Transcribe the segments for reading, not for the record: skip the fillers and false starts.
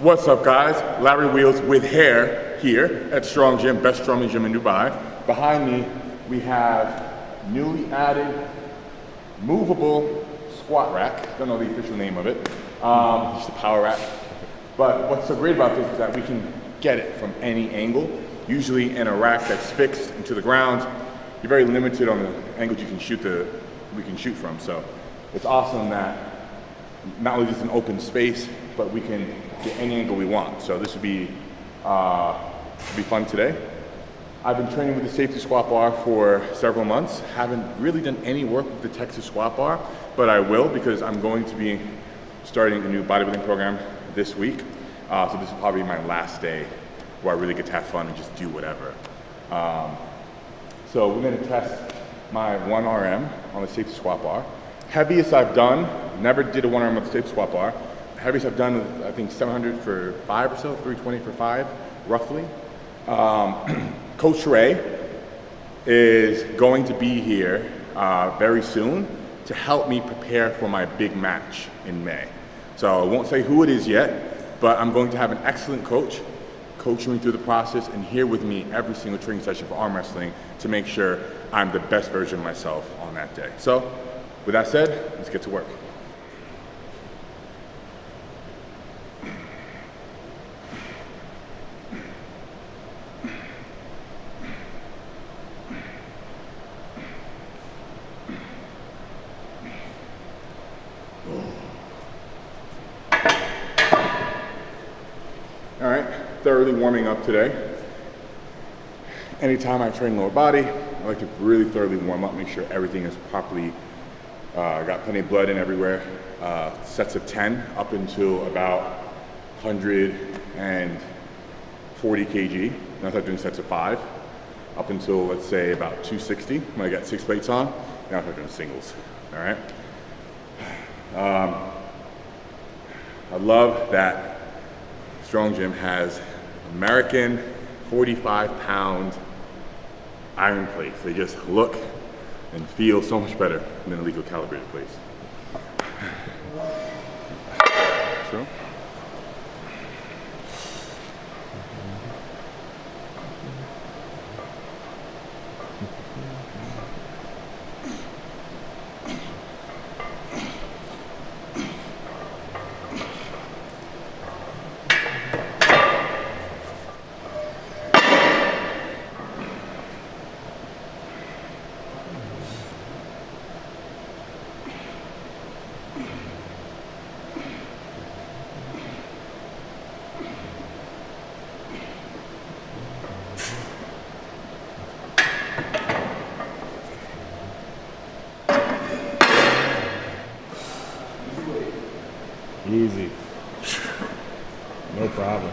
What's up, guys? Larry Wheels with hair here at Strong Gym, best strongman gym in Dubai. Behind me, we have newly added movable squat rack. Don't know the official name of it. Just a power rack. But what's so great about this is that we can get it from any angle. Usually in a rack that's fixed into the ground, you're very limited on the angles we can shoot from. So it's awesome that not only just an open space, but we can get any angle we want. So this would be fun today. I've been training with the safety squat bar for several months. Haven't really done any work with the Texas squat bar, but I will because I'm going to be starting a new bodybuilding program this week. So this is probably my last day where I really get to have fun and just do whatever. So we're gonna test my 1RM on the safety squat bar. Heaviest I've done, never did a 1RM on the safety squat bar. Heaviest I've done was, I think, 700 for 5 or so, 320 for 5, roughly. Coach Ray is going to be here very soon to help me prepare for my big match in May. So I won't say who it is yet, but I'm going to have an excellent coach coaching me through the process and here with me every single training session for arm wrestling to make sure I'm the best version of myself on that day. So with that said, let's get to work. All right, thoroughly warming up today. Anytime I train lower body, I like to really thoroughly warm up, make sure everything is properly, got plenty of blood in everywhere. Sets of 10 up until about 140 kg. Now I start doing sets of 5 up until, let's say, about 260 when I got 6 plates on. Now I start doing singles, all right? I love that Strong Gym has American 45-pound iron plates. They just look and feel so much better than a legal calibrated plates. So. Easy. No problem.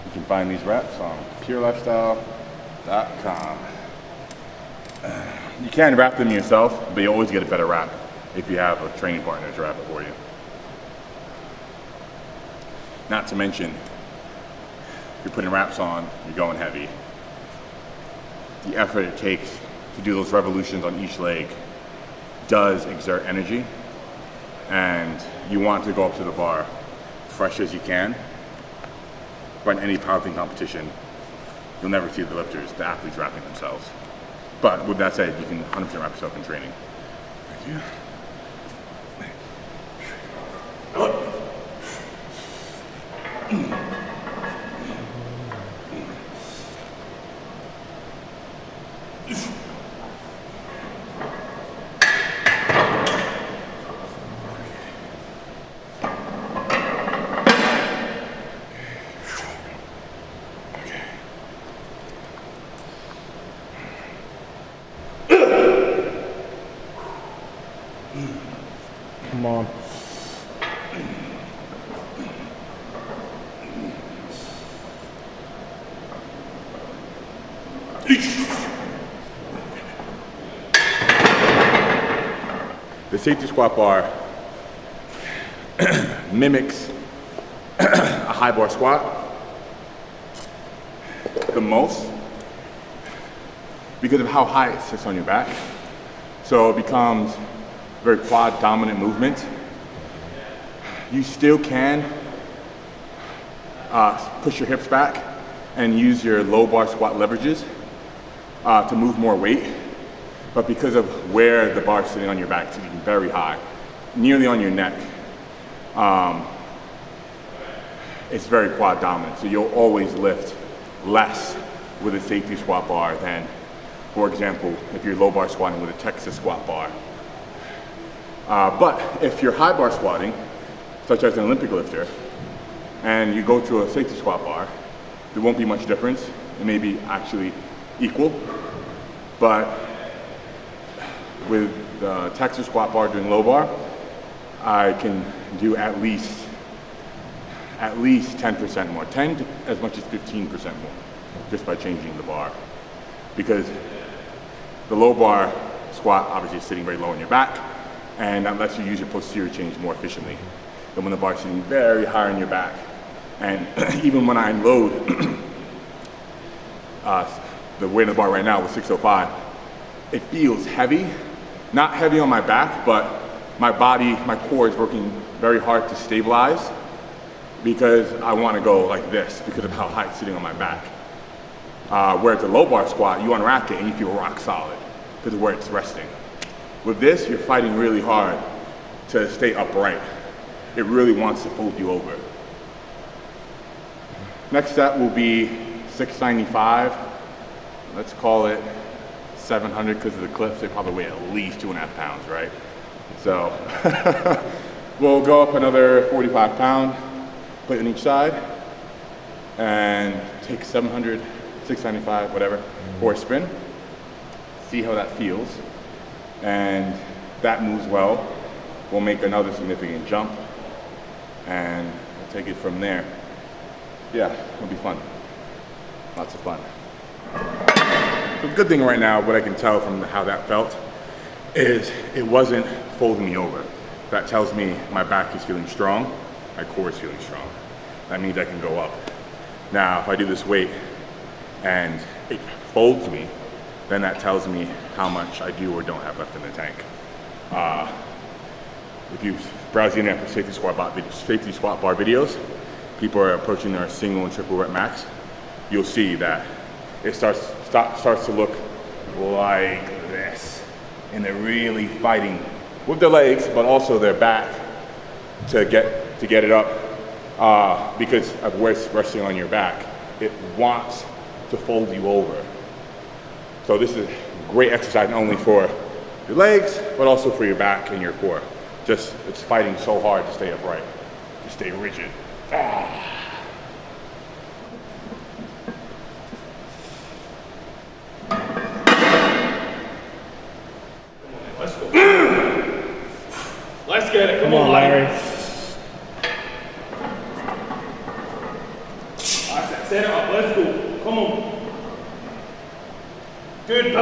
You can find these wraps on purelifestyle.com. You can wrap them yourself, but you always get a better wrap if you have a training partner to wrap it for you. Not to mention, you're putting wraps on, you're going heavy. The effort it takes to do those revolutions on each leg does exert energy, and you want to go up to the bar fresh as you can. Run any powerlifting competition, you'll never see the lifters, the athletes wrapping themselves. But with that said, you can 100% wrap yourself in training. Thank you. Come on. The safety squat bar mimics a high bar squat, the most because of how high it sits on your back. So it becomes very quad dominant movement. You still can push your hips back and use your low bar squat leverages to move more weight. But because of where the bar is sitting on your back, it's sitting very high, nearly on your neck, it's very quad dominant. So you'll always lift less with a safety squat bar than, for example, if you're low bar squatting with a Texas squat bar. But if you're high bar squatting, such as an Olympic lifter, and you go to a safety squat bar, there won't be much difference. It may be actually equal, but with the Texas squat bar doing low bar, I can do at least 10% more, 10 to as much as 15% more, just by changing the bar. Because the low bar squat obviously is sitting very low on your back, and that lets you use your posterior chains more efficiently than when the bar is sitting very high on your back. And even when I unload the weight of the bar right now with 605, it feels heavy. Not heavy on my back, but my body, my core is working very hard to stabilize because I want to go like this because of how high it's sitting on my back. Whereas the low bar squat, you unrack it and you feel rock solid because of where it's resting. With this, you're fighting really hard to stay upright. It really wants to fold you over. Next set will be 695. Let's call it 700 because of the clips. They probably weigh at least 2.5 pounds, right? So we'll go up another 45 pound, put it on each side, and take 700, 695, whatever, for a spin. See how that feels. And that moves well. We'll make another significant jump, and we'll take it from there. Yeah, it'll be fun. Lots of fun. So the good thing right now, what I can tell from how that felt, is it wasn't folding me over. That tells me my back is feeling strong, my core is feeling strong. That means I can go up. Now, if I do this weight and it folds me, then that tells me how much I do or don't have left in the tank. If you browse the internet for safety squat bar videos, people are approaching their single and triple rep max, you'll see that it starts to look like this. And they're really fighting with their legs, but also their back to get it up because of where it's resting on your back. It wants to fold you over. So this is great exercise not only for your legs, but also for your back and your core. Just, it's fighting so hard to stay upright, to stay rigid. Let's go. Let's get it. Come on, Larry. All right, set it up. Let's go. Come on. Good.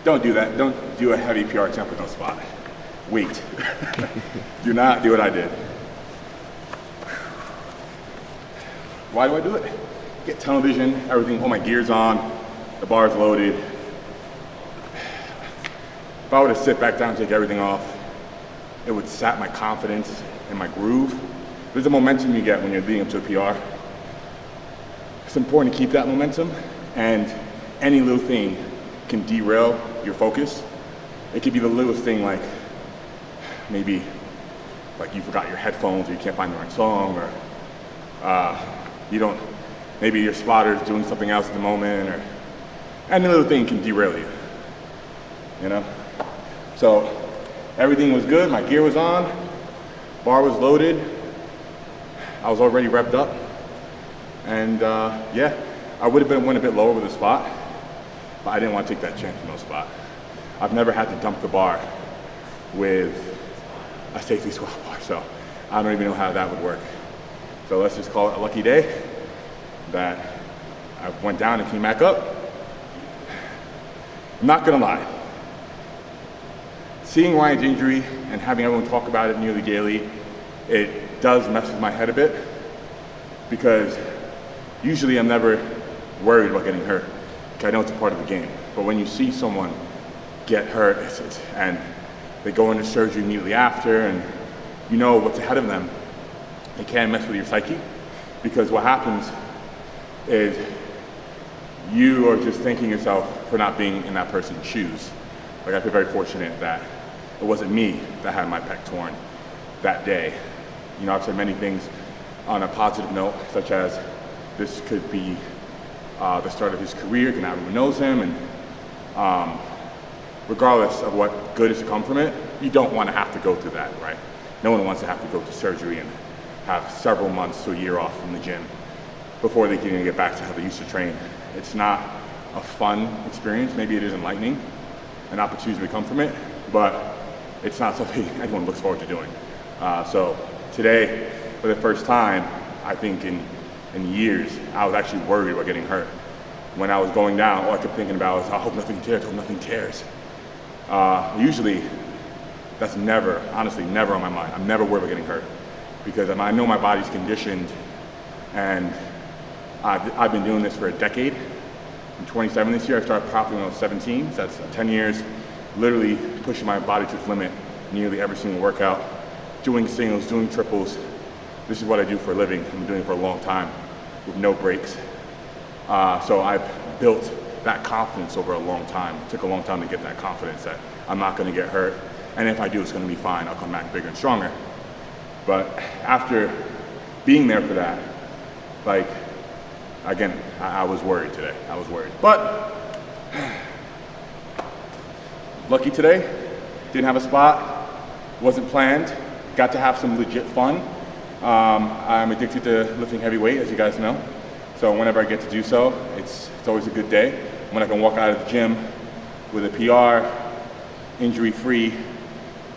Don't do that. Don't do a heavy PR jump with no spot. Wait. Do not do what I did. Why do I do it? Get tunnel vision, everything, all my gear's on, the bar's loaded. If I were to sit back down and take everything off, it would sap my confidence and my groove. There's a momentum you get when you're leading up to a PR. it's important to keep that momentum, and any little thing can derail your focus. It could be the littlest thing, like maybe like you forgot your headphones or you can't find the right song, or maybe your spotter's doing something else at the moment, or any little thing can derail you, you know? So everything was good, my gear was on, bar was loaded, I was already revved up, and yeah, I would have went a bit lower with the spot, but I didn't want to take that chance with no spot. I've never had to dump the bar with a safety squat bar, so I don't even know how that would work. So let's just call it a lucky day that I went down and came back up. I'm not gonna lie. Seeing Ryan's injury and having everyone talk about it nearly daily, it does mess with my head a bit, because usually I'm never worried about getting hurt. I know it's a part of the game, but when you see someone get hurt and they go into surgery immediately after, and you know what's ahead of them, it can mess with your psyche, because what happens is you are just thanking yourself for not being in that person's shoes. Like, I feel very fortunate that it wasn't me that had my pec torn that day. You know, I've said many things on a positive note, such as this could be the start of his career, because now everyone knows him, and regardless of what good is to come from it, you don't want to have to go through that, right? No one wants to have to go to surgery and have several months to a year off from the gym before they can even get back to how they used to train. It's not a fun experience. Maybe it is enlightening, an opportunity to come from it, but it's not something anyone looks forward to doing. So today, for the first time, I think in years, I was actually worried about getting hurt. When I was going down, all I kept thinking about was, I hope nothing tears, I hope nothing tears. Usually, that's never, honestly, never on my mind. I'm never worried about getting hurt, because I know my body's conditioned, and I've been doing this for a decade. I'm 27 this year. I started powerlifting when I was 17, so that's 10 years, literally pushing my body to its limit nearly every single workout, doing singles, doing triples. This is what I do for a living. I've been doing it for a long time with no breaks. So I've built that confidence over a long time. It took a long time to get that confidence that I'm not gonna get hurt, and if I do, it's gonna be fine. I'll come back bigger and stronger. But after being there for that, like, again, I was worried today. I was worried. But lucky today, didn't have a spot, wasn't planned, got to have some legit fun. I'm addicted to lifting heavy weight, as you guys know. So whenever I get to do so, it's always a good day. When I can walk out of the gym with a PR, injury-free,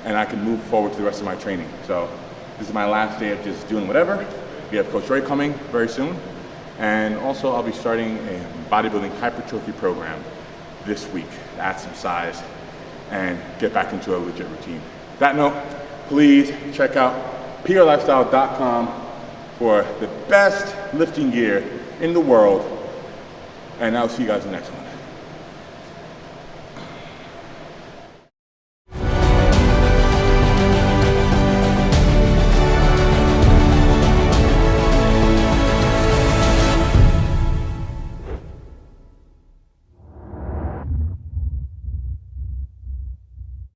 and I can move forward to the rest of my training. So this is my last day of just doing whatever. We have Coach Ray coming very soon. And also I'll be starting a bodybuilding hypertrophy program this week to add some size and get back into a legit routine. That note, please check out prlifestyle.com for the best lifting gear in the world. And I'll see you guys in the next one.